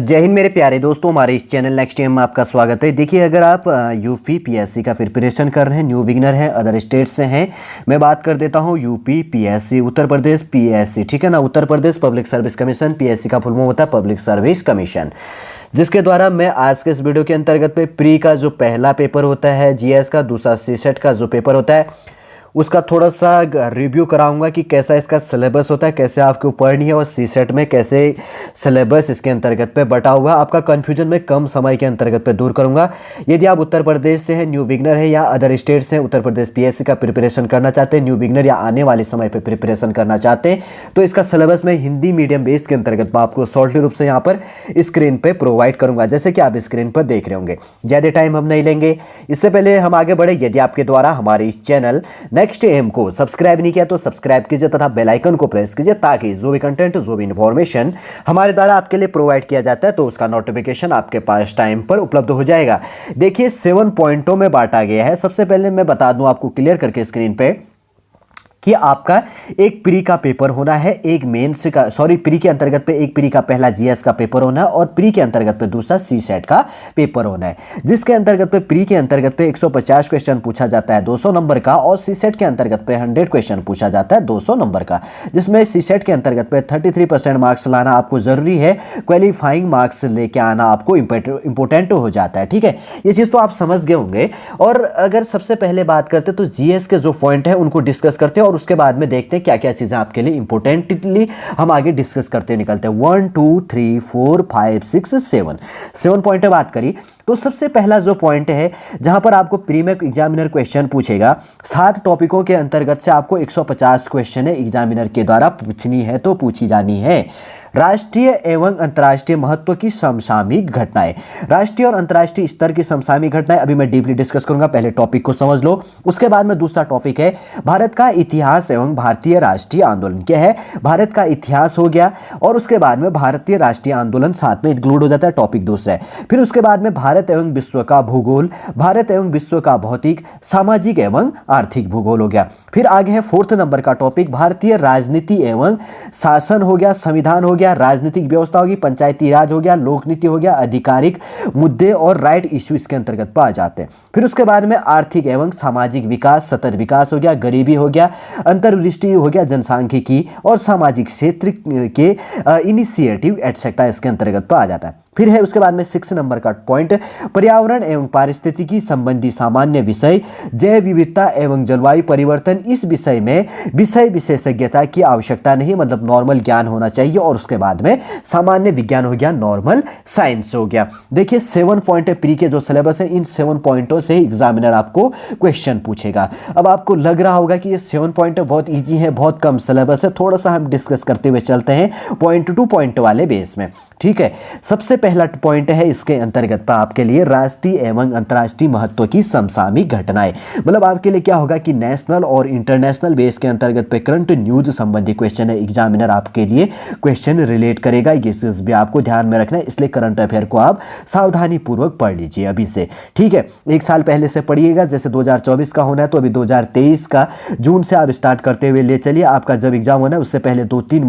जय हिंद मेरे प्यारे दोस्तों, हमारे इस चैनल नेक्स्ट टाइम में आपका स्वागत है। देखिए, अगर आप यूपी पीएससी का प्रिपरेशन कर रहे हैं, न्यू बिगनर हैं, अदर स्टेट से हैं, मैं बात कर देता हूं UP PSC, Uttar Pradesh PSC, ठीक है ना। Uttar Pradesh public service commission, PSC का फुल फॉर्म होता है पब्लिक सर्विस कमीशन, जिसके द्वारा मैं आज के इस वीडियो के अंतर्गत पे प्री का जो पहला पेपर होता है जीएस का, दूसरा सीसेट का जो पेपर होता है उसका थोड़ा सा रिव्यू कराऊंगा कि कैसा इसका सिलेबस होता है, कैसे आपको पढ़नी है, और सीसेट में कैसे सिलेबस इसके अंतर्गत पे बटा हुआ है। आपका कन्फ्यूजन में कम समय के अंतर्गत पे दूर करूंगा। यदि आप उत्तर प्रदेश से हैं, न्यू बिगनर है, या अदर स्टेट से उत्तर प्रदेश पीएससी का प्रिपरेशन करना चाहते हैं, न्यू बिगनर या आने वाले समय पर प्रिपरेशन करना चाहते हैं, तो इसका सिलेबस मैं हिंदी मीडियम बेस के अंतर्गत मैं आपको सॉल्टी रूप से यहाँ पर स्क्रीन पर प्रोवाइड करूंगा, जैसे कि आप स्क्रीन पर देख रहे होंगे। ज़्यादा टाइम हम नहीं लेंगे। इससे पहले हम आगे बढ़े, यदि आपके द्वारा हमारे इस चैनल नेक्स्ट एम को सब्सक्राइब नहीं किया तो सब्सक्राइब कीजिए तथा बेल आइकन को प्रेस कीजिए, ताकि जो भी कंटेंट, जो भी इंफॉर्मेशन हमारे द्वारा आपके लिए प्रोवाइड किया जाता है तो उसका नोटिफिकेशन आपके पास टाइम पर उपलब्ध हो जाएगा। देखिए, 7 पॉइंटों में बांटा गया है। सबसे पहले मैं बता दूं आपको क्लियर करके स्क्रीन पे कि आपका एक प्री का पेपर होना है, एक मेंस का, प्री के अंतर्गत पे एक प्री का पहला जीएस का पेपर होना है, और प्री के अंतर्गत पे दूसरा सीसेट का पेपर होना है, जिसके अंतर्गत पे प्री के अंतर्गत पे 150 क्वेश्चन पूछा जाता है 200 नंबर का, और सीसेट के अंतर्गत पे 100 क्वेश्चन पूछा जाता है 200 नंबर का, जिसमें सीसेट के अंतर्गत पे 33% मार्क्स लाना आपको जरूरी है, क्वालिफाइंग मार्क्स लेके आना आपको इंपॉर्टेंट हो जाता है, ठीक है। ये चीज़ तो आप समझ गए होंगे। और अगर सबसे पहले बात करते तो जीएस के जो पॉइंट है उनको डिस्कस करते हैं, और उसके बाद में देखते हैं क्या क्या चीजें आपके लिए इंपोर्टेंटली हम आगे डिस्कस करते निकलते हैं। 1 2 3 4 5 6 7 पॉइंट पे बात करी तो सबसे पहला जो पॉइंट है, जहां पर आपको प्री में एग्जामिनर क्वेश्चन पूछेगा, 7 टॉपिकों के अंतर्गत से आपको 150 क्वेश्चन है एग्जामिनर के द्वारा पूछनी है तो पूछी जानी है। राष्ट्रीय एवं अंतर्राष्ट्रीय महत्व की समसामयिक घटनाएं, राष्ट्रीय और अंतर्राष्ट्रीय स्तर की समसामयिक घटनाएं अभी मैं डीपली डिस्कस करूंगा। पहले टॉपिक को समझ लो, उसके बाद में दूसरा टॉपिक है भारत का इतिहास एवं भारतीय राष्ट्रीय आंदोलन। क्या है? भारत का इतिहास हो गया, और उसके बाद में भारतीय राष्ट्रीय आंदोलन साथ में इंक्लूड हो जाता है, टॉपिक दूसरा है। फिर उसके बाद में भारत एवं विश्व का भूगोल, भारत एवं विश्व का भौतिक, सामाजिक एवं आर्थिक भूगोल हो गया। फिर आगे है 4th नंबर का टॉपिक, भारतीय राजनीति एवं शासन हो गया, संविधान हो गया, राजनीतिक व्यवस्था होगी, पंचायती राज हो गया, लोक नीति हो गया, आधिकारिक मुद्दे और राइट इश्यू इसके अंतर्गत पाए जाते हैं। फिर उसके बाद में आर्थिक एवं सामाजिक विकास, सतत विकास हो गया, गरीबी हो गया, अंतर्दृष्टि हो गया, जनसांख्यिकी और सामाजिक क्षेत्र के इनिशिएटिव एटसेट्रा इसके अंतर्गत पाया जाता है। फिर है उसके बाद में 6 नंबर का पॉइंट, पर्यावरण एवं पारिस्थितिकी संबंधी सामान्य विषय, जैव विविधता एवं जलवायु परिवर्तन। इस विषय में विषय विशेषज्ञता की आवश्यकता नहीं, मतलब नॉर्मल ज्ञान होना चाहिए। और उसके बाद में सामान्य विज्ञान हो गया, नॉर्मल साइंस हो गया। देखिए, 7 पॉइंट प्री के जो सिलेबस है, इन 7 पॉइंटों से एग्जामिनर आपको क्वेश्चन पूछेगा। अब आपको लग रहा होगा कि ये 7 पॉइंट बहुत ईजी है, बहुत कम सिलेबस है, थोड़ा सा हम डिस्कस करते हुए चलते हैं पॉइंट टू पॉइंट वाले बेस में, ठीक है। सबसे पहला पॉइंट है इसके अंतर्गत पर आपके लिए राष्ट्रीय एवं अंतर्राष्ट्रीय महत्व की समसामयिक घटनाएं। मतलब आपके लिए क्या होगा कि नेशनल और इंटरनेशनल बेस के अंतर्गत पे करंट न्यूज संबंधी क्वेश्चन है, एग्जामिनर आपके लिए क्वेश्चन रिलेट करेगा। ये चीज भी आपको ध्यान में रखना है, इसलिए करंट अफेयर को आप सावधानी पूर्वक पढ़ लीजिए अभी से, ठीक है। एक साल पहले से पढ़िएगा, जैसे 2024 का होना है तो अभी 2023 का जून से आप स्टार्ट करते हुए ले चलिए। आपका जब एग्जाम होना है उससे पहले 2-3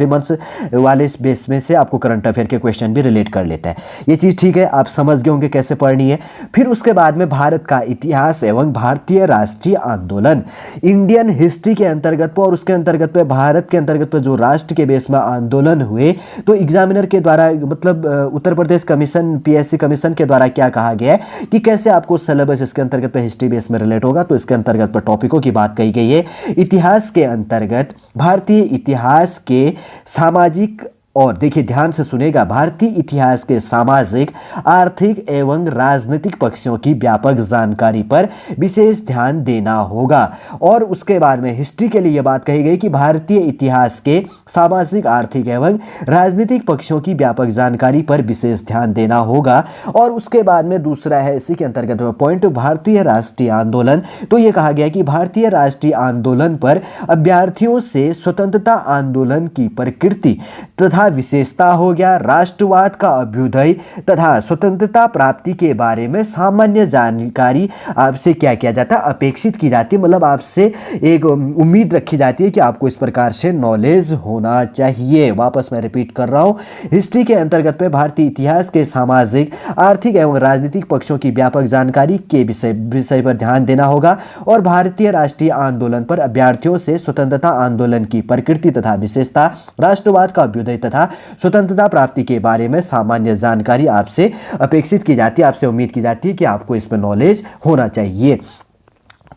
मंथ्स वाले बेस में से आपको करंट अफेयर के क्वेश्चन भी रिलेट कर लेता है। ये चीज ठीक है, आप समझ गए होंगे कैसे पढ़नी है। फिर उसके बाद में भारत का इतिहास एवं भारतीय राष्ट्रीय आंदोलन, इंडियन हिस्ट्री के अंतर्गत पर, और उसके अंतर्गत पे भारत के अंतर्गत पे जो राष्ट्र के बेस में आंदोलन हुए, तो एग्जामिनर के द्वारा, मतलब Uttar Pradesh commission, PSC commission के द्वारा क्या कहा गया है कि कैसे आपको सिलेबस इसके अंतर्गत पे हिस्ट्री बेस में रिलेट होगा, तो इसके अंतर्गत पर टॉपिकों की बात कही गई है। इतिहास के अंतर्गत भारतीय इतिहास के सामाजिक, और देखिए ध्यान से सुनेगा, भारतीय इतिहास के सामाजिक, आर्थिक एवं राजनीतिक पक्षों की व्यापक जानकारी पर विशेष ध्यान देना होगा। और उसके बाद में हिस्ट्री के लिए यह बात कही गई कि भारतीय इतिहास के सामाजिक, आर्थिक एवं राजनीतिक पक्षों की व्यापक जानकारी पर विशेष ध्यान देना होगा। और उसके बाद में दूसरा है इसी के अंतर्गत पॉइंट, भारतीय राष्ट्रीय आंदोलन। तो यह कहा गया कि भारतीय राष्ट्रीय आंदोलन पर अभ्यर्थियों से स्वतंत्रता आंदोलन की प्रकृति तथा तथा विशेषता हो गया, राष्ट्रवाद का अभ्युदय तथा स्वतंत्रता प्राप्ति के बारे में सामान्य जानकारी आपसे क्या किया जाता है, अपेक्षित की जाती है। मतलब आपसे एक उम्मीद रखी जाती है कि आपको इस प्रकार से नॉलेज होना चाहिए। वापस मैं रिपीट कर रहा हूँ, हिस्ट्री के अंतर्गत पे भारतीय इतिहास के सामाजिक, आर्थिक एवं राजनीतिक पक्षों की व्यापक जानकारी के विषय पर ध्यान देना होगा और भारतीय राष्ट्रीय आंदोलन पर अभ्यर्थियों से स्वतंत्रता आंदोलन की प्रकृति तथा विशेषता, राष्ट्रवाद का अभ्युदय तथा स्वतंत्रता प्राप्ति के बारे में सामान्य जानकारी आपसे अपेक्षित की जाती है, आपसे उम्मीद की जाती है कि आपको इसमें नॉलेज होना चाहिए।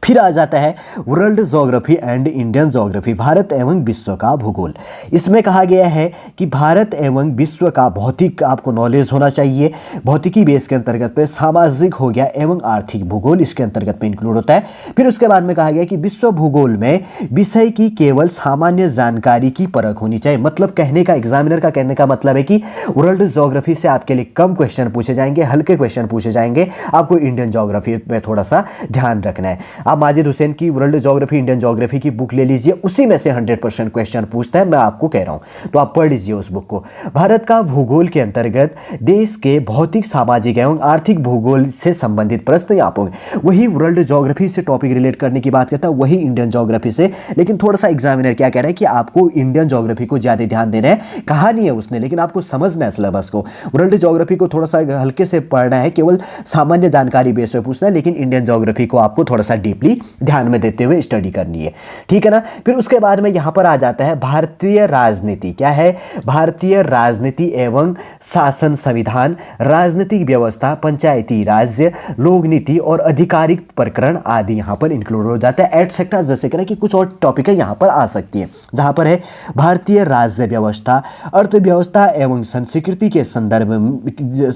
फिर आ जाता है world geography and Indian geography, Bharat एवं विश्व का भूगोल। इसमें कहा गया है कि भारत एवं विश्व का भौतिक आपको नॉलेज होना चाहिए। भौतिकी बेस के अंतर्गत पे सामाजिक हो गया एवं आर्थिक भूगोल इसके अंतर्गत में इंक्लूड होता है। फिर उसके बाद में कहा गया कि विश्व भूगोल में विषय की केवल सामान्य जानकारी की परख होनी चाहिए। मतलब कहने का, एग्जामिनर का कहने का मतलब है कि वर्ल्ड ज्योग्राफी से आपके लिए कम क्वेश्चन पूछे जाएंगे, हल्के क्वेश्चन पूछे जाएंगे, आपको इंडियन ज्योग्राफी में थोड़ा सा ध्यान रखना है। आप माजिद हुसैन की वर्ल्ड ज्योग्राफी, इंडियन ज्योग्राफी की बुक ले लीजिए, उसी में से 100% क्वेश्चन पूछता है, मैं आपको कह रहा हूं, तो आप पढ़ लीजिए उस बुक को। भारत का भूगोल के अंतर्गत देश के भौतिक, सामाजिक एवं आर्थिक भूगोल से संबंधित प्रश्न आप होंगे। वही वर्ल्ड ज्योग्राफी से टॉपिक रिलेट करने की बात करता है, वही इंडियन ज्योग्राफी से, लेकिन थोड़ा सा एग्जामिनर क्या कह रहा है कि आपको इंडियन ज्योग्राफी को ज्यादा ध्यान देना है। कहा नहीं है उसने, लेकिन आपको समझना है सिलेबस को। वर्ल्ड ज्योग्राफी को थोड़ा सा हल्के से पढ़ना है, केवल सामान्य जानकारी बेस पे पूछना है, लेकिन इंडियन ज्योग्राफी को आपको थोड़ा सा डीपली ध्यान में देते हुए स्टडी करनी है, ठीक है ना। फिर उसके बाद में यहां पर आ जाता है भारतीय राजनीति। क्या है? भारतीय राजनीति एवं शासन संविधान, राजनीतिक व्यवस्था, पंचायती राज्य, लोक नीति और आधिकारिक प्रकरण आदि यहां पर इंक्लूड हो जाता है। एटसेट्रा, जैसे करें कि कुछ और टॉपिक है यहां पर आ सकती है, जहां पर है भारतीय राज्य व्यवस्था, अर्थव्यवस्था एवं संस्कृति के संदर्भ में,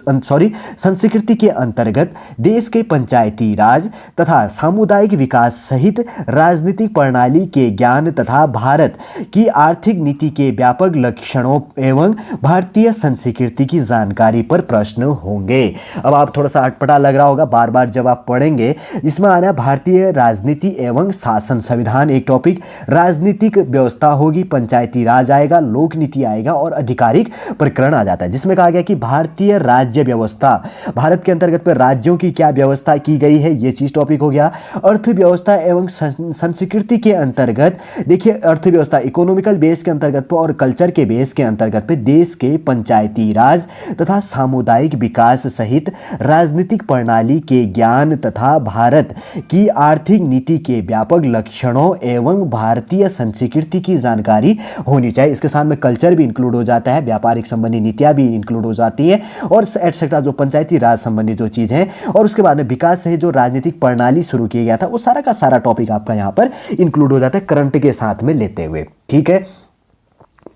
संस्कृति के अंतर्गत देश के पंचायती राज तथा सामुदायिक विकास सहित राजनीतिक प्रणाली के ज्ञान तथा भारत की आर्थिक नीति के व्यापक लक्षणों एवं भारतीय संस्कृति की जानकारी पर प्रश्न होंगे। अब आप थोड़ा सा अटपटा लग रहा होगा बार बार जब आप पढ़ेंगे, इसमें आना भारतीय राजनीति एवं शासन संविधान एक टॉपिक, राजनीतिक व्यवस्था होगी, पंचायती राज आएगा, लोक नीति आएगा और आधिकारिक प्रकरण आ जाता है, जिसमें कहा गया कि भारतीय राज्य व्यवस्था, भारत के अंतर्गत पर राज्यों की क्या व्यवस्था की गई है, ये चीज टॉपिक हो गया। अर्थव्यवस्था एवं संस्कृति के अंतर्गत देखिए, अर्थव्यवस्था इकोनॉमिकल बेस के अंतर्गत पे और कल्चर के बेस के अंतर्गत पे देश के पंचायती राज तथा सामुदायिक विकास सहित राजनीतिक प्रणाली के ज्ञान तथा भारत की आर्थिक नीति के व्यापक लक्षणों एवं भारतीय संस्कृति की जानकारी होनी चाहिए। इसके साथ में कल्चर भी इंक्लूड हो जाता है, व्यापारिक संबंधी नीतियां भी इंक्लूड हो जाती है और एटसेट्रा, जो पंचायती राज संबंधी जो चीज है, और उसके बाद में विकास सहित जो राजनीतिक प्रणाली शुरू किया गया था, वो सारा का सारा टॉपिक आपका यहां पर इंक्लूड हो जाता है करंट के साथ में लेते हुए, ठीक है।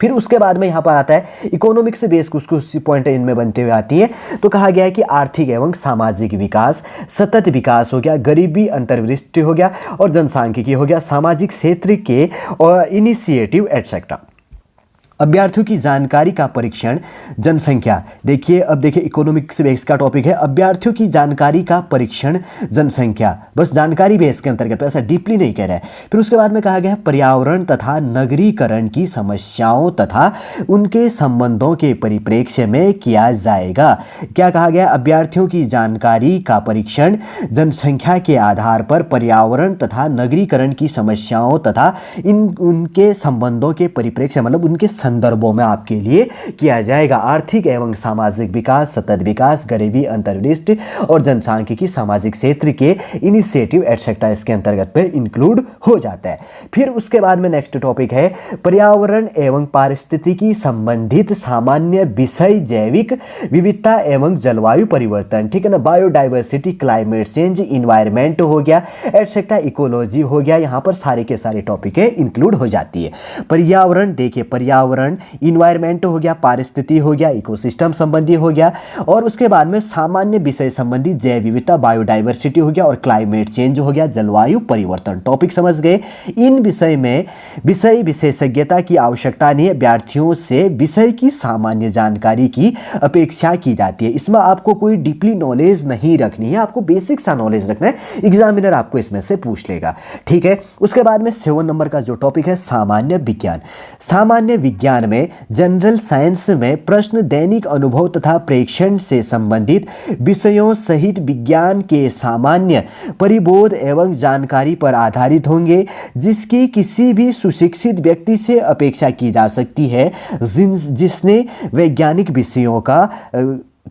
फिर उसके बाद में यहां पर आता है इकोनॉमिक से बेस, कुछ कुछ पॉइंट इनमें बनते हुए आती है। तो कहा गया है कि आर्थिक एवं सामाजिक विकास, सतत विकास हो गया, गरीबी अंतर्दृष्टि हो गया और जनसांख्यिकी हो गया, सामाजिक क्षेत्र के और इनिशिएटिव एटसेट्रा। अभ्यर्थियों की जानकारी का परीक्षण, जनसंख्या। देखिए, अब देखिए इकोनॉमिक्स बेस का टॉपिक है, अभ्यर्थियों की जानकारी का परीक्षण जनसंख्या, बस जानकारी बेस के अंतर्गत, ऐसा डीपली नहीं कह रहा है। फिर उसके बाद में कहा गया है पर्यावरण तथा नगरीकरण की समस्याओं तथा उनके संबंधों के परिप्रेक्ष्य में किया जाएगा। क्या कहा गया? अभ्यर्थियों की जानकारी का परीक्षण जनसंख्या के आधार पर पर्यावरण तथा नगरीकरण की समस्याओं तथा उनके संबंधों के परिप्रेक्ष्य, मतलब उनके संदर्भों में आपके लिए किया जाएगा। आर्थिक एवं सामाजिक विकास, सतत विकास, गरीबी अंतर्दृष्टि और जनसांख्यिकी, सामाजिक क्षेत्र के इनिशिएटिव एटसेट्रा इसके अंतर्गत पे इंक्लूड हो जाता है। फिर उसके बाद में नेक्स्ट टॉपिक है पर्यावरण एवं पारिस्थितिकी संबंधित सामान्य विषय, जैविक विविधता एवं जलवायु परिवर्तन, ठीक है ना, बायोडाइवर्सिटी, क्लाइमेट चेंज, इन्वायरमेंट हो गया एटसेट्रा, इकोलॉजी हो गया, यहाँ पर सारे के सारे टॉपिक इंक्लूड हो जाती है। पर्यावरण, देखिए पर्यावरण, इन्वायरमेंट हो गया, पारिस्थिति हो गया, इकोसिस्टम संबंधी हो गया, और उसके बाद में सामान्य विषय संबंधी जैव विविधता, बायोडाइवर्सिटी हो गया और क्लाइमेट चेंज हो गया, जलवायु परिवर्तन। टॉपिक समझ गए। इन विषय में विषय विशेषज्ञता की आवश्यकता नहीं है, अभ्यर्थियों से विषय की सामान्य जानकारी की अपेक्षा की जाती है। इसमें आपको कोई डीपली नॉलेज नहीं रखनी है, आपको बेसिक सा नॉलेज रखना है, एग्जामिनर आपको इसमें से पूछ लेगा, ठीक है। उसके बाद में 7 नंबर का जो टॉपिक है सामान्य विज्ञान। सामान्य विज्ञान विज्ञान में, जनरल साइंस में प्रश्न दैनिक अनुभव तथा प्रेक्षण से संबंधित विषयों सहित विज्ञान के सामान्य परिबोध एवं जानकारी पर आधारित होंगे, जिसकी किसी भी सुशिक्षित व्यक्ति से अपेक्षा की जा सकती है जिसने वैज्ञानिक विषयों का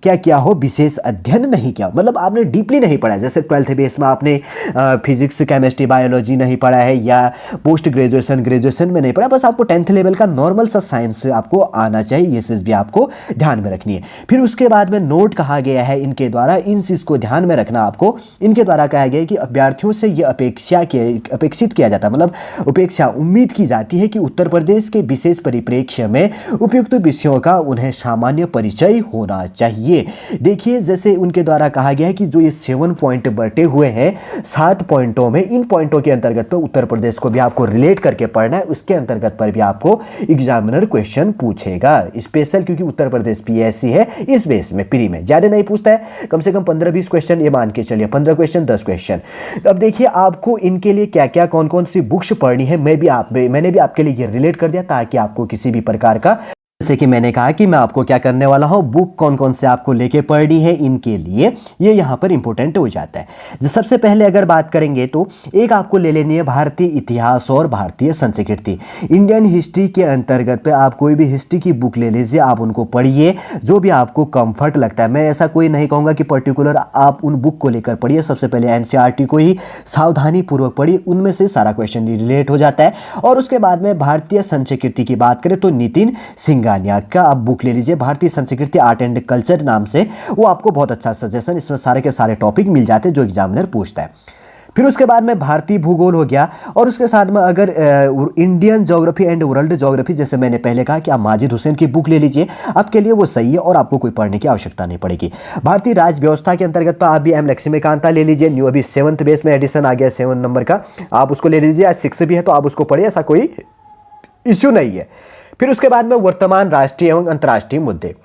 क्या किया हो, विशेष अध्ययन नहीं किया, मतलब आपने डीपली नहीं पढ़ा है। जैसे 12th बेस में आपने फिजिक्स, केमिस्ट्री, बायोलॉजी नहीं पढ़ा है, या पोस्ट ग्रेजुएशन में नहीं पढ़ा, बस आपको 10th लेवल का नॉर्मल सा साइंस आपको आना चाहिए। ये चीज़ भी आपको ध्यान में रखनी है। फिर उसके बाद में नोट कहा गया है इनके द्वारा, इन चीज़ को ध्यान में रखना आपको। इनके द्वारा कहा गया है कि अभ्यर्थियों से ये अपेक्षित किया जाता है, मतलब अपेक्षा उम्मीद की जाती है कि उत्तर प्रदेश के विशेष परिप्रेक्ष्य में उपयुक्त विषयों का उन्हें सामान्य परिचय होना चाहिए। देखिए, जैसे उनके द्वारा कहा गया है कि जो ये 7 पॉइंट बटे हुए हैं 7 पॉइंटों में, इन पॉइंटों के अंतर्गत पे उत्तर प्रदेश को भी आपको रिलेट करके पढ़ना है। उसके अंतर्गत पर भी आपको एग्जामिनर क्वेश्चन पूछेगा स्पेशल, क्योंकि उत्तर प्रदेश पीएससी है, इस बेस में प्री में ज्यादा नहीं पूछता है, कम से कम 15-20 क्वेश्चन, ये मान के चलिए 15 क्वेश्चन 10 क्वेश्चन। अब देखिए आपको इनके लिए क्या क्या कौन कौन सी बुक्स पढ़नी है, मैंने भी आपके लिए ये रिलेट कर दिया, ताकि आपको किसी भी प्रकार का, जैसे कि मैंने कहा कि मैं आपको क्या करने वाला हूं, बुक कौन कौन से आपको लेके पढ़नी है, इनके लिए ये यहां पर इंपॉर्टेंट हो जाता है। जो सबसे पहले अगर बात करेंगे तो एक आपको ले लेनी है भारतीय इतिहास और भारतीय संस्कृति। इंडियन हिस्ट्री के अंतर्गत पे आप कोई भी हिस्ट्री की बुक ले लीजिए, आप उनको पढ़िए, जो भी आपको कंफर्ट लगता है। मैं ऐसा कोई नहीं कहूँगा कि पर्टिकुलर आप उन बुक को लेकर पढ़िए। सबसे पहले एनसीईआरटी को ही सावधानी पूर्वक पढ़िए, उनमें से सारा क्वेश्चन रिलेट हो जाता है। और उसके बाद में भारतीय संस्कृति की बात करें तो नितिन सिंघानिया का आप बुक ले लीजिए, भारतीय संस्कृति आर्ट एंड कल्चर नाम से, वो आपको बहुत अच्छा सजेशन, इसमें सारे के सारे टॉपिक मिल जाते हैं जो एग्जामिनर पूछता है। फिर उसके बाद में भारतीय भूगोल हो गया, और उसके साथ में अगर Indian geography and world geography, जैसे मैंने पहले कहा कि आप माजिद हुसैन की बुक ले लीजिए, आपके लिए वो सही है और आपको कोई पढ़ने की आवश्यकता नहीं पड़ेगी। भारतीय राज व्यवस्था के अंतर्गत पर आप भी एम लक्ष्मीकांता ले लीजिए, न्यू अभी 7th बेस में एडिशन आ गया 7 नंबर का, आप उसको ले लीजिए। आज 6 भी है तो आप उसको पढ़िए, ऐसा कोई इश्यू नहीं है। फिर उसके बाद में वर्तमान राष्ट्रीय एवं अंतर्राष्ट्रीय मुद्दे,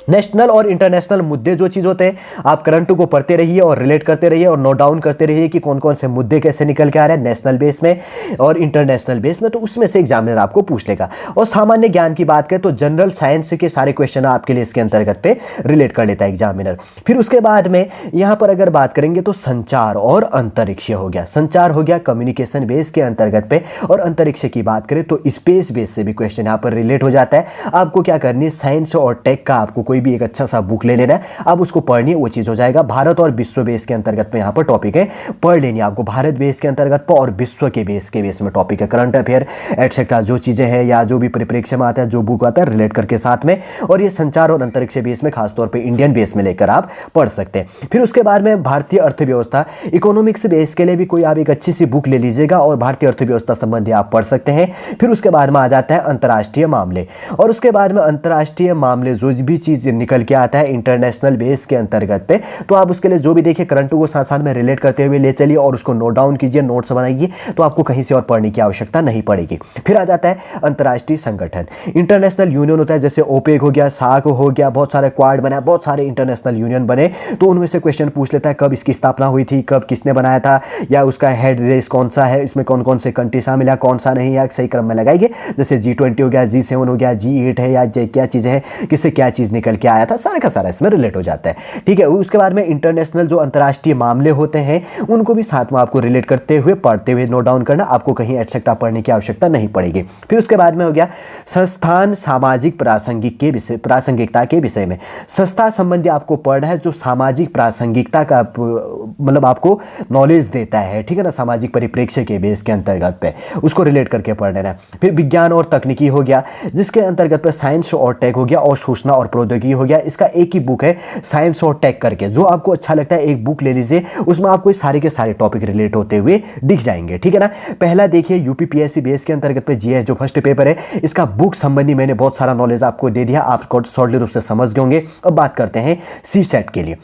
नेशनल और इंटरनेशनल मुद्दे जो चीज़ होते हैं, आप करंट को पढ़ते रहिए और रिलेट करते रहिए और नोट डाउन करते रहिए कि कौन कौन से मुद्दे कैसे निकल के आ रहे हैं नेशनल बेस में और इंटरनेशनल बेस में, तो उसमें से एग्जामिनर आपको पूछ लेगा। और सामान्य ज्ञान की बात करें तो जनरल साइंस के सारे क्वेश्चन आपके लिए इसके अंतर्गत पे रिलेट कर लेता है एग्जामिनर। फिर उसके बाद में यहाँ पर अगर बात करेंगे तो संचार और अंतरिक्ष हो गया, संचार हो गया कम्युनिकेशन बेस के अंतर्गत पे, और अंतरिक्ष की बात करें तो स्पेस बेस से भी क्वेश्चन यहाँ पर रिलेट हो जाता है। आपको क्या करनी है, साइंस और टेक का आपको कोई भी एक अच्छा सा बुक ले लेना है, आप उसको पढ़नी है, वो चीज हो जाएगा। भारत और विश्व बेस के अंतर्गत में यहाँ पर टॉपिक है, पढ़ लेनी है आपको भारत बेस के अंतर्गत पर और विश्व के बेस में टॉपिक है, करंट अफेयर एटसेट्रा जो चीजें हैं या जो भी परिप्रेक्ष्य में आता है, जो बुक आता है रिलेट करके साथ में, और ये संचार और अंतरिक्ष बेस में खासतौर पर इंडियन बेस में लेकर आप पढ़ सकते हैं। फिर उसके बाद में भारतीय अर्थव्यवस्था, इकोनॉमिक्स बेस के लिए भी कोई आप एक अच्छी सी बुक ले लीजिएगा और भारतीय अर्थव्यवस्था संबंधी आप पढ़ सकते हैं। फिर उसके बाद में आ जाता है अंतर्राष्ट्रीय मामले, और उसके बाद में अंतर्राष्ट्रीय मामले जो भी चीज निकल के आता है इंटरनेशनल बेस के अंतर्गत पे, तो आप उसके लिए जो भी देखिए करंट को साथ साथ में रिलेट करते हुए ले चलिए और उसको नोट डाउन कीजिए, नोट्स बनाइए, तो आपको कहीं से और पढ़ने की आवश्यकता नहीं पड़ेगी। फिर आ जाता है अंतर्राष्ट्रीय संगठन, इंटरनेशनल यूनियन होता है, जैसे ओपेक हो गया, सार्क हो गया, बहुत सारे क्वाड बना, बहुत सारे इंटरनेशनल यूनियन बने, तो उनमें से क्वेश्चन पूछ लेता है कब इसकी स्थापना हुई थी, कब किसने बनाया था, या उसका हेड देश कौन सा है, इसमें कौन कौन से कंट्री शामिल है, कौन सा नहीं, या सही क्रम में लगाइए। जैसे G20 हो गया, G7 हो गया, G8 है, या क्या चीज़ है, किससे क्या चीज़ निकल के आया था, सारा का सारा इसमें रिलेट हो जाता है। ठीक है, उसके बाद में इंटरनेशनल जो अंतर्राष्ट्रीय मामले होते हैं उनको भी साथ में आपको रिलेट करते हुए पढ़ते हुए नोट डाउन करना, आपको कहीं एटसेट्रा पढ़ने की आवश्यकता नहीं पड़ेगी। फिर उसके बाद में हो गया संस्थान सामाजिक प्रासंगिकता के विषय में, संस्था संबंधी आपको पढ़ना है जो सामाजिक प्रासंगिकता का मतलब आपको नॉलेज देता है, ठीक है ना, सामाजिक परिप्रेक्ष्य के बेस के अंतर्गत पे उसको रिलेट करके पढ़ लेना है। फिर विज्ञान और तकनीकी हो गया, जिसके अंतर्गत पे साइंस और टेक हो गया, और सूचना और प्रौद्योगिकी हो गया। इसका एक ही बुक है साइंस और टेक करके, जो आपको अच्छा लगता है एक बुक ले लीजिए, उसमें आपको सारे के सारे टॉपिक रिलेट होते हुए दिख जाएंगे, ठीक है ना। पहला देखिए यूपीपीएससी बेस के अंतर्गत पे जीएस जो फर्स्ट पेपर है, इसका बुक संबंधी मैंने बहुत सारा नॉलेज आपको दे दिया, आप शॉर्टली रूप से समझ गए होंगे। अब बात करते हैं सी सेट के लिए।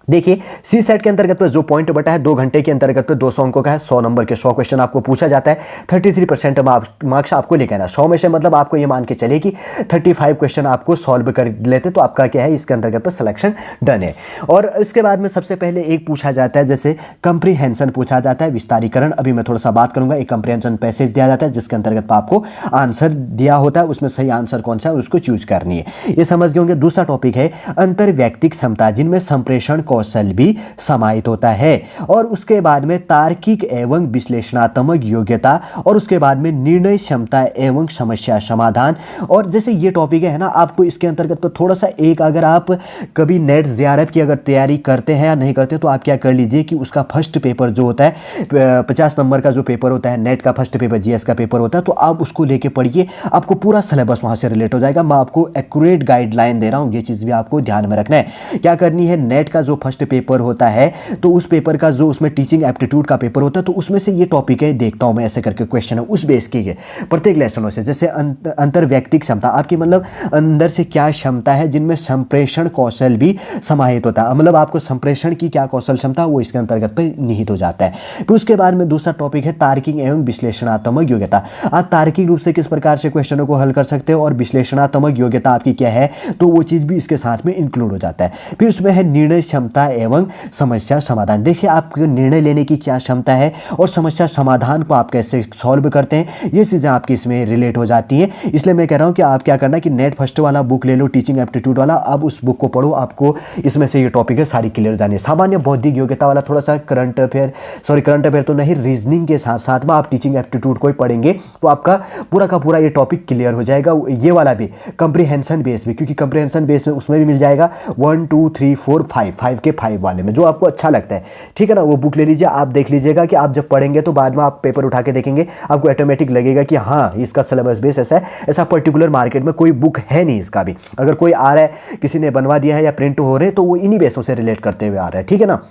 देखिए सी सेट के अंतर्गत पे जो पॉइंट बटा है 2 घंटे के अंतर्गत पे 200 अंकों का है, 100 नंबर के 100 क्वेश्चन आपको पूछा जाता है, 33% मार्क्स आपको लेके आना। 100 में से मतलब आपको ये मान के चलिए कि 35 क्वेश्चन आपको सॉल्व कर लेते तो आपका क्या है इसके अंतर्गत पे सिलेक्शन डन है। और इसके बाद में सबसे पहले एक पूछा जाता है जैसे कंप्रीहेंशन पूछा जाता है, विस्तारीकरण। अभी मैं थोड़ा सा बात करूंगा। एक कंप्रीहेंशन पैसेज दिया जाता है जिसके अंतर्गत आपको आंसर दिया होता है, उसमें सही आंसर कौन सा है उसको चूज करनी है, ये समझ गए होंगे। दूसरा टॉपिक है अंतर व्यक्तिक क्षमता, जिनमें संप्रेषण कौशल भी समाहित होता है। और उसके बाद में तार्किक एवं विश्लेषणात्मक योग्यता, और उसके बाद में निर्णय क्षमता एवं समस्या समाधान। और जैसे ये टॉपिक है ना, आपको इसके अंतर्गत पर थोड़ा सा एक, अगर आप कभी नेट जेआरएफ की अगर तैयारी करते हैं या नहीं करते तो आप क्या कर लीजिए कि उसका फर्स्ट पेपर जो होता है 50 नंबर का जो पेपर होता है नेट का फर्स्ट पेपर, जीएस का पेपर होता है, तो आप उसको लेके पढ़िए, आपको पूरा सिलेबस वहां से रिलेट हो जाएगा। मैं आपको एक्यूरेट गाइडलाइन दे रहा हूं, ये चीज भी आपको ध्यान में रखना है। क्या करनी है, नेट का जो फर्स्ट पेपर होता है तो उस पेपर का जो उसमें टीचिंग एप्टीट्यूड का पेपर होता है तो उसमें से ये टॉपिक है, देखता हूं मैं ऐसे करके क्वेश्चन है उस बेस के प्रत्येक लेसनों से। जैसे अंतर व्यक्तिक क्षमता, आपकी मतलब अंदर से क्या क्षमता है जिनमें संप्रेषण कौशल भी समाहित होता है, मतलब आपको संप्रेषण की क्या कौशल क्षमता वो इसके अंतर्गत पे निहित हो जाता है। फिर उसके बाद में दूसरा टॉपिक है तार्किक एवं विश्लेषणात्मक योग्यता। आप तार्किक रूप से किस प्रकार से क्वेश्चनों को हल कर सकते हो और विश्लेषणात्मक योग्यता आपकी क्या है, तो वो चीज भी इसके साथ में इंक्लूड हो जाता है। फिर उसमें है निर्णय क्षमता एवं समस्या समाधान। देखिए आपके निर्णय लेने की क्या क्षमता है और समस्या समाधान को आप कैसे सॉल्व करते हैं, ये चीजें आपकी इसमें रिलेट हो जाती है। इसलिए मैं कह रहा हूं कि आप क्या करना कि नेट फर्स्ट वाला बुक ले लो, टीचिंग एप्टीट्यूड वाला, अब उस बुक को पढ़ो, आपको इसमें से ये टॉपिक है सारी क्लियर जानी है। सामान्य बौद्धिक योग्यता वाला थोड़ा सा करंट अफेयर तो नहीं, रीजनिंग के साथ साथ में आप टीचिंग एप्टीट्यूड को ही पढ़ेंगे तो आपका पूरा का पूरा ये टॉपिक क्लियर हो जाएगा। ये वाला भी कंप्रीहेंशन बेस भी, क्योंकि कंप्रीहेंशन बेस उसमें भी मिल जाएगा 1 2 3 4 5 के 5 वाले में जो आपको अच्छा लगता है, ठीक है ना, वो बुक ले लीजिए। आप देख लीजिएगा कि आप जब पढ़ेंगे तो बाद में आप पेपर उठा के देखेंगे आपको ऑटोमेटिक लगेगा कि हाँ इसका सिलेबस बेस ऐसा है। ऐसा पर्टिकुलर मार्केट में कोई बुक है नहीं इसका भी, अगर कोई आ रहा है किसी ने बनवा दिया है या प्रिंट हो रहे तो वो इन्हीं बेसों से रिलेट करते हुए आ रहा है, ठीक है ना।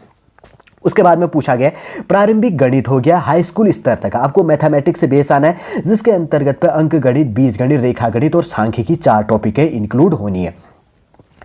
उसके बाद में पूछा गया प्रारंभिक गणित हो गया हाई स्कूल स्तर तक, आपको मैथमेटिक्स से बेस आना है जिसके अंतर्गत पे अंक गणित, बीज गणित, रेखा गणित और सांख्यिकी 4 टॉपिक इंक्लूड होनी है,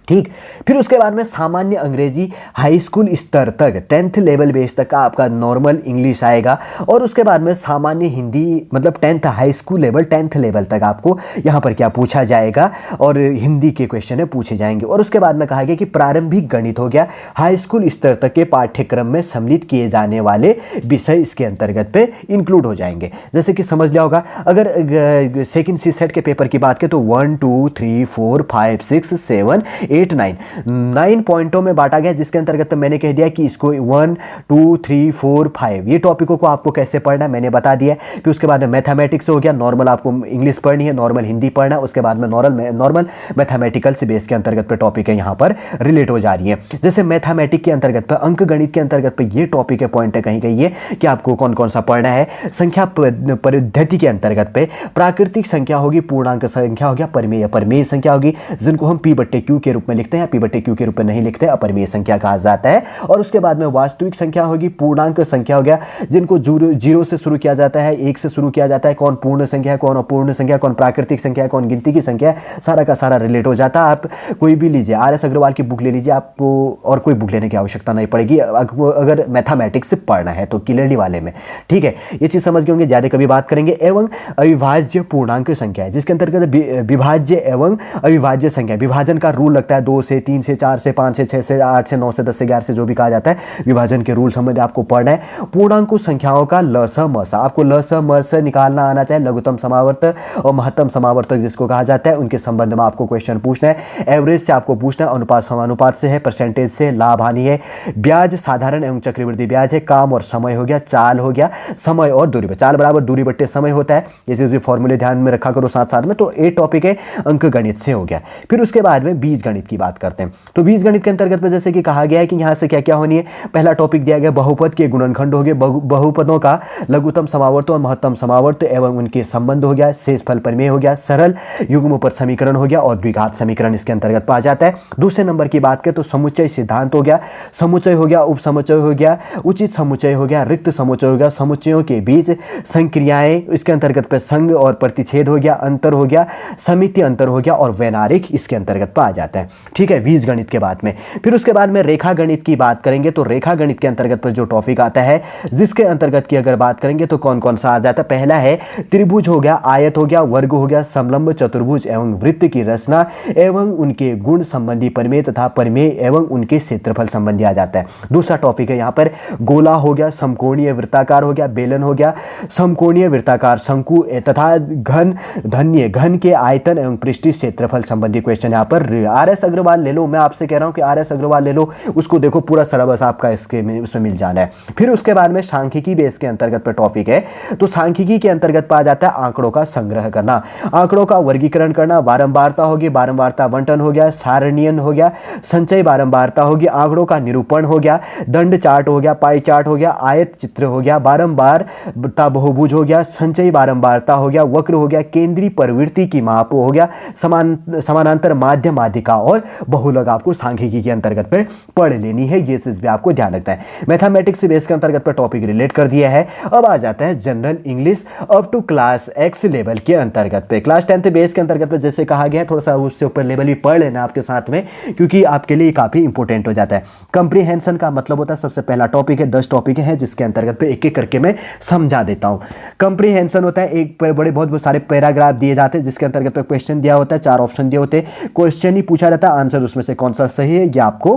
ठीक। फिर उसके बाद में सामान्य अंग्रेजी हाई स्कूल स्तर तक 10th लेवल बेस तक का आपका नॉर्मल इंग्लिश आएगा। और उसके बाद में सामान्य हिंदी मतलब 10th high school level 10th level तक आपको यहाँ पर क्या पूछा जाएगा और हिंदी के क्वेश्चन है पूछे जाएंगे। और उसके बाद में कहा गया कि प्रारंभिक गणित हो गया हाई स्कूल स्तर तक के पाठ्यक्रम में सम्मिलित किए जाने वाले विषय इसके अंतर्गत पे इंक्लूड हो जाएंगे। जैसे कि समझ लिया होगा, अगर सेकेंड सी सेट के पेपर की बात करें तो 1 2 3 4 5 6 7 8 9 पॉइंटों में बांटा गया, जिसके अंतर्गत तो मैंने कह दिया कि इसको 1 2 3 4 5 ये टॉपिकों को आपको कैसे पढ़ना है मैंने बता दिया। फिर उसके बाद में मैथमेटिक्स हो गया, नॉर्मल आपको इंग्लिश पढ़नी है, नॉर्मल हिंदी पढ़ना है। उसके बाद में नॉर्मल मैथमेटिकल से बेस के अंतर्गत पे टॉपिक है यहाँ पर रिलेट हो जा रही है। जैसे मैथमेटिक्स के अंतर्गत पे, अंक गणित के अंतर्गत पे ये टॉपिक है, पॉइंट है कहीं कहीं ये कि आपको कौन कौन सा पढ़ना है। संख्या पद्धति के अंतर्गत पे प्राकृतिक संख्या होगी, पूर्णांक संख्या हो गया, परिमेय संख्या होगी जिनको हम P/Q के रूप में लिखते हैं, P/Q के रूप में नहीं लिखते, अपरिमेय संख्या कहा जाता है। और उसके बाद में वास्तविक संख्या होगी, पूर्णांक संख्या हो गया जिनको 0 से शुरू किया जाता है, 1 से शुरू किया जाता है, कौन पूर्ण संख्या है, कौन अपूर्ण संख्या, कौन प्राकृतिक संख्या है, कौन गिनती की संख्या है, सारा का सारा रिलेट हो जाता है। आप कोई भी लीजिए, RS अग्रवाल की बुक ले लीजिए, आपको और कोई बुक लेने की आवश्यकता नहीं पड़ेगी अगर मैथमेटिक्स से पढ़ना है तो क्लियरली वाले में, ठीक है। ये चीज समझ गए होंगे, ज्यादा कभी बात करेंगे। एवं अविभाज्य पूर्णांक संख्या है जिसके अंतर्गत विभाज्य एवं अविभाज्य संख्या, विभाजन का रूल लगता है 2 से 3 से 4 से 5 से 6 से 8 से 9 से 10 से 11 से जो भी कहा जाता है, विभाजन के रूल संबंध आपको पढ़ना है। पूर्णांक संख्याओं का लस मस, आपको लस मस निकालना आना चाहिए, लघुत्तम समावर्त और महत्तम समावर्तक जिसको कहा जाता है उनके संबंध में आपको क्वेश्चन पूछना है। एवरेज से आपको पूछना है, अनुपात समानुपात से है, परसेंटेज से, लाभ हानि है, ब्याज साधारण एवं चक्रवृद्धि ब्याज है, काम और समय हो गया, चाल हो गया, समय और दूरी, चाल बराबर दूरी बट्टे समय होता है, ये चीज फॉर्मूले ध्यान में रखा करो साथ साथ में। तो ये टॉपिक है अंक गणित से हो गया। फिर उसके बाद में बीज गणित की बात करते हैं। तो बीज गणित के अंतर्गत में जैसे कि कहा गया है कि यहाँ से क्या क्या होनी है, पहला टॉपिक दिया गया बहुपद के गुणनखंड हो गए, बहुपदों का लघुत्तम समावर्त और महत्तम समावर्त एवं उनके संबंध हो गया, शेषफल प्रमेय हो गया, सरल युग्म पर समीकरण हो गया और द्विघात समीकरण इसके अंतर्गत आ जाता है। दूसरे नंबर की बात करें तो समुच्चय सिद्धांत हो गया, समुच्चय हो गया, उप समुच्चय हो गया, उचित समुच्चय हो गया, रिक्त समुच्चय हो गया, समुच्चयों के बीच संक्रियाएं इसके अंतर्गत पे संघ और प्रतिच्छेद हो गया, अंतर हो गया, समिति अंतर हो गया और वैनारिक इसके अंतर्गत आ जाता है। ठीक है, बीज गणित के बाद में। फिर उसके बाद में रेखा गणित की बात करेंगे तो रेखा गणित के अंतर्गत पर जो टॉपिक आता है, जिसके अंतर्गत की अगर बात करेंगे तो कौन कौन सा आ जाता है। पहला है त्रिभुज हो गया, आयत हो गया, वर्ग हो गया, समलंब, चतुर्भुज एवं वृत्त की रचना एवं उनके गुण संबंधी परिमेय तथा परिमेय एवं उनके क्षेत्रफल संबंधी आ जाता है। दूसरा टॉपिक है यहाँ पर गोला हो गया, समकोणीय वृत्ताकार हो गया, बेलन हो गया, समकोणीय वृत्ताकार, शंकु तथा घन, धन्य घन के आयतन एवं पृष्ठीय क्षेत्रफल संबंधी क्वेश्चन यहाँ पर। आर.एस. अग्रवाल ले लो, मैं आपसे कह रहा हूँ कि आर.एस. अग्रवाल ले लो, उसको देखो पूरा सिलेबस आपका इसके में उसमें मिल जाना है। फिर उसके बाद में सांख्यिकी बेस के अंतर्गत पर टॉपिक है, तो सांख्यिकी के अंतर्गत पाया जाता है आंकड़ों का संग्रह करना, आंकड़ों का वर्गीकरण करना, बारंबारता होगी, बारंबारता बंटन हो गया, सारणीयन हो गया, संचय बारंबारता होगी, आंकड़ों का निरूपण हो गया, दंड चार्ट हो गया, पाई चार्ट हो गया, आयत चित्र हो गया, बारंबारता बहुभुज हो गया, संचयी बारंबारता हो गया, वक्र हो गया, केंद्रीय प्रवृत्ति की माप हो गया, समानांतर माध्य माध्यिका और बहुलक आपको सांख्यिकी के अंतर्गत पे पढ़ लेनी है। ये चीज भी आपको ध्यान रखना है। मैथमेटिक्स बेस के अंतर्गत पर टॉपिक रिलेट कर दिया है। अब आ जाता है general English up to class X level के अंतर्गत पे। क्लास 10th बेस के अंतर्गत पे जैसे कहा गया है, थोड़ा सा उससे ऊपर लेवल भी पढ़ लेना आपके साथ में, क्योंकि आपके लिए काफी इंपॉर्टेंट हो जाता है। कंप्रीहेंशन का मतलब होता है, सबसे पहला टॉपिक है, 10 टॉपिक है जिसके अंतर्गत पे एक एक करके मैं समझा देता हूं। कंप्रीहेंशन होता है, एक बड़े बहुत सारे पैराग्राफ दिए जाते हैं जिसके अंतर्गत पे क्वेश्चन दिया होता है, 4 ऑप्शन दिए होते हैं, क्वेश्चन ही पूछा जाता है, आंसर उसमें से कौन सा सही है ये आपको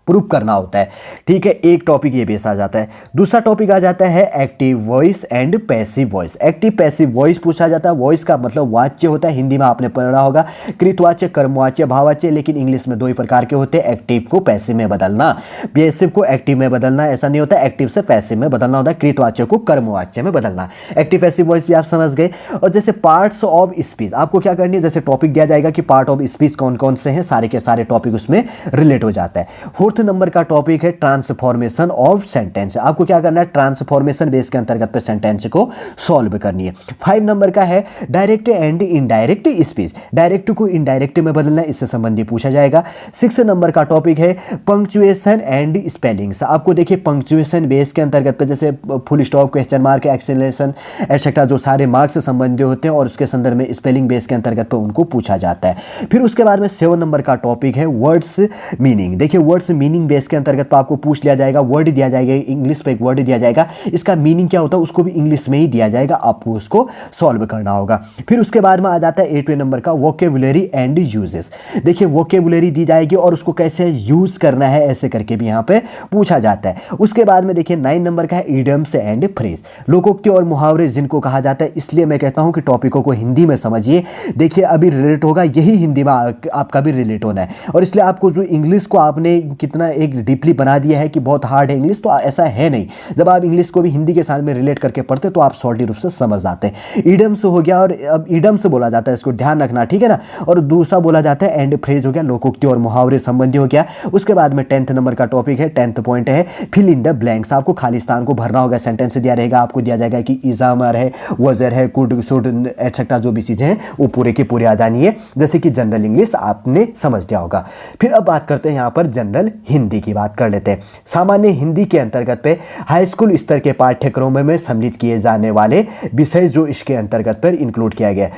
प्रूफ करना होता है। ठीक है, एक टॉपिक ये बेस आ जाता है। दूसरा टॉपिक आ जाता है active voice and passive voice. Active passive voice पूछा जाता है। वॉइस का मतलब वाच्य होता है, हिंदी में आपने पढ़ा होगा कृतवाच्य, कर्मवाच्य, भाववाच्य, लेकिन इंग्लिश में 2 ही प्रकार के होते हैं, एक्टिव को पैसिव में बदलना, पैसिव को एक्टिव में बदलना, ऐसा नहीं होता, एक्टिव से पैसिव में बदलना होता है, कृतवाच्य को कर्मवाच्य में बदलना। एक्टिव पैसिव वॉइस भी आप समझ गए। और जैसे पार्ट्स ऑफ स्पीच आपको क्या करनी है, जैसे टॉपिक दिया जाएगा कि पार्ट ऑफ स्पीच कौन कौन से हैं, सारे के सारे टॉपिक उसमें रिलेट हो जाता है। 4th नंबर का टॉपिक है ट्रांसफॉर्मेशन ऑफ सेंटेंस। आपको क्या करना है, ट्रांसफॉर्मेशन बेस के अंतर्गत पे सेंटेंस को सॉल्व करनी है। 5 नंबर का है direct and indirect speech, direct को इनडायरेक्ट में बदलना, इससे संबंधी पूछा जाएगा। 6 नंबर का टॉपिक है पंक्चुएशन एंड स्पेलिंग्स। आपको देखिए पंक्चुएशन बेस के अंतर्गत पे जैसे full stop, question mark, acceleration etcetera जो सारे मार्क्स से संबंधित होते हैं और उसके संदर्भ में स्पेलिंग बेस के अंतर्गत पे उनको पूछा जाता है। फिर उसके बाद में 7 नंबर का टॉपिक है वर्ड्स मीनिंग। देखिए वर्ड्स मीनिंग बेस के अंतर्गत पर आपको पूछ लिया जाएगा, वर्ड दिया जाएगा, इंग्लिश पे एक वर्ड दिया जाएगा, इसका मीनिंग क्या होता है उसको भी इंग्लिश में ही दिया जाएगा, आपको उसको सॉल्व करना होगा। फिर उसके बाद में आ जाता है 8वें नंबर का वोकेबुलरी एंड यूजेस। देखिए वोकेबुलरी दी जाएगी और उसको कैसे यूज करना है ऐसे करके भी यहाँ पे पूछा जाता है। उसके बाद में देखिए 9 नंबर का है इडियम्स एंड फ्रेज, लोकोक्ति और मुहावरे जिनको कहा जाता है। इसलिए मैं कहता हूं कि टॉपिकों को हिंदी में समझिए। देखिए अभी रिलेट होगा, यही हिंदी में आपका भी रिलेट होना है, और इसलिए आपको जो इंग्लिश को आपने कितना एक डीपली बना दिया है कि बहुत हार्ड है इंग्लिश, तो ऐसा है नहीं। जब आप इंग्लिश को भी हिंदी के साथ में रिलेट करके पढ़ते तो आप सॉल्टी रूप से समझ जाते हैं। इडियम्स हो गया, और अब इडियम्स बोला जाता है, इसको ध्यान रखना, ठीक है ना। और दूसरा बोला जाता है एंड फ्रेज हो गया, लोकोक्ति और मुहावरे संबंधी हो गया। उसके बाद में 10th नंबर का टॉपिक है, 10th पॉइंट है फिल इन द ब्लैंक्स। आपको खाली स्थान को भरना होगा, सेंटेंस दिया रहेगा, आपको दिया जाएगा कि इजामर है, वजर है, कुड, शुड एटसेट्रा जो भी चीजें हैं वो पूरे की पूरे आ जानी है, जैसे कि जनरल इंग्लिश आपने समझ लिया होगा। फिर अब बात करते हैं यहाँ पर जनरल हिंदी की बात कर लेते हैं। सामान्य हिंदी के अंतर्गत पे हाई स्कूल स्तर के पाठ्यक्रमों में सम्मिलित किए जाने वाले विषय जो इसके अंतर्गत पर इंक्लूड किया गया है।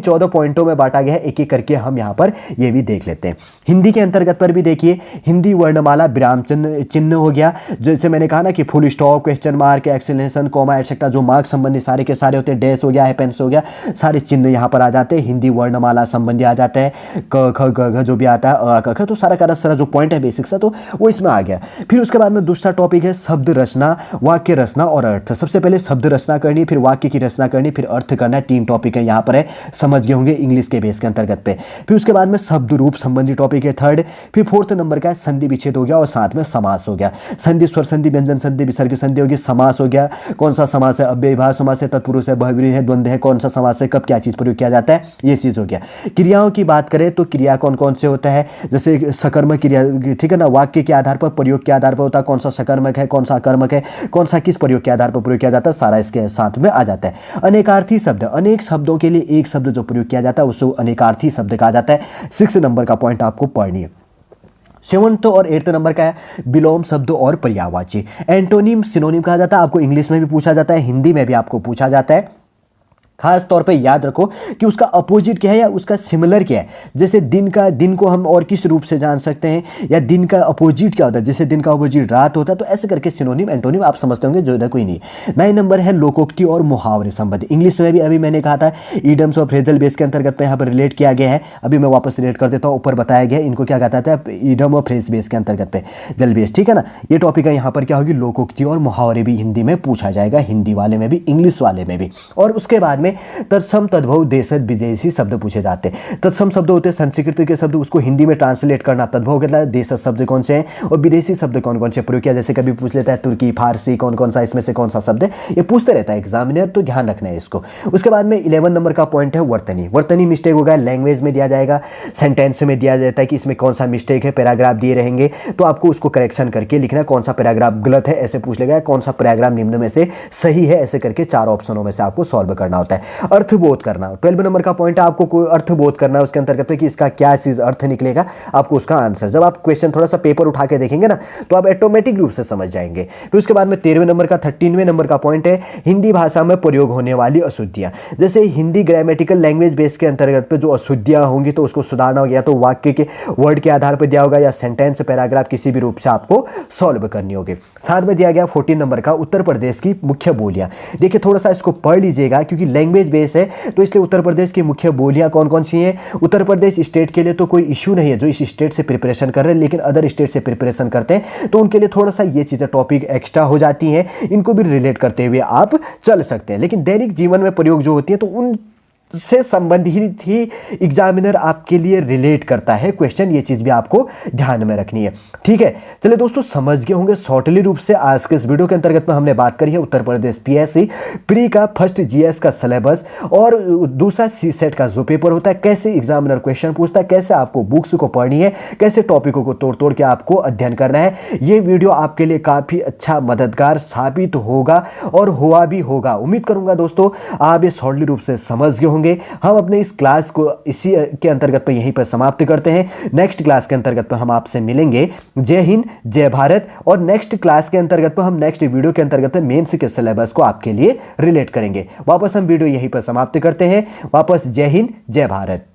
14 पॉइंटों में बांटा गया है, एक एक करके हम यहाँ पर ये भी देख लेते हैं। हिंदी के अंतर्गत पर भी देखिए हिंदी वर्णमाला विराम चिन्ह हो गया, जैसे मैंने कहा ना कि full stop, question mark, exclamation, comma etcetera जो मार्क्स संबंधी सारे के सारे होते हैं, डैश हो गया है, पेंस हो गया, सारे चिन्ह यहाँ पर आ जाते हैं। हिंदी वर्णमाला संबंधी आ जाता है, क ख ग घ जो भी आता है, अ क ख, तो सारा का सारा जो पॉइंट है बेसिक सा, तो वो इसमें आ गया। फिर उसके बाद में दूसरा टॉपिक है शब्द रचना, वाक्य रचना और अर्थ। सबसे पहले शब्द रचना करनी, फिर वाक्य की रचना करनी, फिर अर्थ करना है। 3 टॉपिक है यहाँ पर है, समझ गए होंगे इंग्लिश के बेस के अंतर्गत पे। फिर उसके बाद में शब्द रूप संबंधी टॉपिक है 3rd। फिर 4th नंबर का है संधि विच्छेद हो गया और साथ में समास हो गया। संधि, स्वर संधि, व्यंजन संधि, विसर्ग संधि हो गया। समास हो गया, कौन सा समास है, अव्ययभाव समास है, तत्पुरुष है, बहुव्रीहि है, द्वंद्व है, कौन सा समास है, कब क्या चीज प्रयोग किया जाता है, ये चीज हो गया। क्रियाओं की बात करें तो क्रिया कौन कौन से होता है, जैसे सकर्मक क्रिया, ठीक है ना, वाक्य के आधार पर, प्रयोग के आधार पर होता है, कौन सा सकर्मक है, कौन सा अकर्मक है, कौन सा किस प्रयोग के आधार पर प्रयोग किया जाता है, सारा इसके साथ में आ जाता है। अनेकार्थी शब्द, अनेक शब्दों के लिए एक शब्द जो प्रयोग किया जाता है उसको अनेकार्थी शब्द कहा जाता है। 6 नंबर का पॉइंट आपको पढ़नी है। 7th और 8th नंबर का है विलोम शब्द और पर्यायवाची। एंटोनिम, सिनोनिम कहा जाता है, आपको इंग्लिश में भी पूछा जाता है, हिंदी में भी आपको पूछा जाता है। खास तौर पे याद रखो कि उसका अपोजिट क्या है या उसका सिमिलर क्या है। जैसे दिन को हम और किस रूप से जान सकते हैं, या दिन का अपोजिट क्या होता है, जैसे दिन का अपोजिट रात होता है। तो ऐसे करके सिनोनिम एंटोनिम आप समझते होंगे, जो इधर कोई नहीं है। 9 नंबर है लोकोक्ति और मुहावरे संबंधी। इंग्लिश में भी अभी मैंने कहा था ईडम्स और फ्रेजल बेस के अंतर्गत में यहाँ पर रिलेट किया गया है। अभी मैं वापस रिलेट कर देता हूँ, ऊपर बताया गया है इनको क्या कहता था, ईडम और फ्रेज बेस के अंतर्गत पे जल बेस, ठीक है ना। ये टॉपिक है यहाँ पर क्या होगी, लोकोक्ति और मुहावरे भी हिंदी में पूछा जाएगा, हिंदी वाले में भी इंग्लिश वाले में भी। और उसके बाद में तत्सम तद्भव देशज विदेशी शब्द पूछे जाते हैं। तत्सम शब्द होते हैं संस्कृत के शब्द, उसको हिंदी में ट्रांसलेट करना। तद्भव कहता है देशज शब्द कौन से हैं और विदेशी शब्द कौन कौन से प्रयोग किया। जैसे कभी पूछ लेता है तुर्की, फारसी, कौन कौन सा इसमें से कौन सा शब्द है, ये पूछते रहता है एग्जामिनर, तो ध्यान रखना है इसको। उसके बाद में 11 नंबर का पॉइंट है वर्तनी। वर्तनी मिस्टेक होगा, लैंग्वेज में दिया जाएगा, सेंटेंस में दिया जाता है कि इसमें कौन सा मिस्टेक है, पैराग्राफ दिए रहेंगे तो आपको उसको करेक्शन करके लिखना है, कौन सा पैराग्राफ गलत है ऐसे पूछ लेगा, कौन सा पैराग्राफ निम्न में से सही है, ऐसे करके 4 ऑप्शनों में से आपको सॉल्व करना होता है। अर्थबोध करना 12 नंबर का पॉइंट है, आपको कोई अर्थबोध करना है, उसके अंतर्गत कि इसका क्या चीज अर्थ निकलेगा, आपको उसका आंसर। जब आप क्वेश्चन थोड़ा सा पेपर उठा के देखेंगे ना तो आप ऑटोमेटिक रूप से समझ जाएंगे। फिर उसके बाद में 13वें नंबर का 13वें नंबर का पॉइंट है हिंदी भाषा में प्रयोग होने वाली अशुद्धियां। जैसे हिंदी ग्रामेटिकल लैंग्वेज बेस के अंतर्गत पे जो अशुद्धियां होंगी तो उसको सुधारना होगा, या तो वाक्य के वर्ड के आधार पर दिया होगा या सेंटेंस पैराग्राफ किसी भी रूप से आपको सॉल्व करनी होगी। साथ में दिया गया 14 नंबर का उत्तर प्रदेश की मुख्य बोलियां। देखिए थोड़ा सा इसको पढ़ लीजिएगा क्योंकि लैंग्वेज बेस है, तो इसलिए उत्तर प्रदेश की मुख्य बोलियां कौन कौन सी हैं। उत्तर प्रदेश स्टेट के लिए तो कोई इशू नहीं है जो इस स्टेट से प्रिपरेशन कर रहे हैं, लेकिन अदर स्टेट से प्रिपरेशन करते हैं तो उनके लिए थोड़ा सा ये चीज़ें टॉपिक एक्स्ट्रा हो जाती हैं, इनको भी रिलेट करते हुए आप चल सकते हैं। लेकिन दैनिक जीवन में प्रयोग जो होती है तो उन से संबंधित ही एग्जामिनर आपके लिए रिलेट करता है क्वेश्चन, ये चीज भी आपको ध्यान में रखनी है, ठीक है। चलिए दोस्तों समझ गए होंगे शॉर्टली रूप से आज के इस वीडियो के अंतर्गत में हमने बात करी है उत्तर प्रदेश पीएससी प्री का फर्स्ट जीएस का सिलेबस और दूसरा सी सेट का जो पेपर होता है, कैसे एग्जामिनर क्वेश्चन पूछता है, कैसे आपको बुक्स को पढ़नी है, कैसे टॉपिकों को तोड़ तोड़ के आपको अध्ययन करना है। ये वीडियो आपके लिए काफी अच्छा मददगार साबित होगा और हुआ भी होगा। उम्मीद करूंगा दोस्तों आप ये शॉर्टली रूप से समझ गए होंगे। हम अपने इस क्लास को इसी के अंतर्गत पे यहीं पर समाप्त करते हैं। नेक्स्ट क्लास के अंतर्गत पे हम आपसे मिलेंगे। जय हिंद, जय भारत। और नेक्स्ट क्लास के अंतर्गत पे हम नेक्स्ट वीडियो के अंतर्गत मेंस के सिलेबस को आपके लिए रिलेट करेंगे। वापस हम वीडियो यहीं पर समाप्त करते हैं। वापस जय हिंद, जय भारत।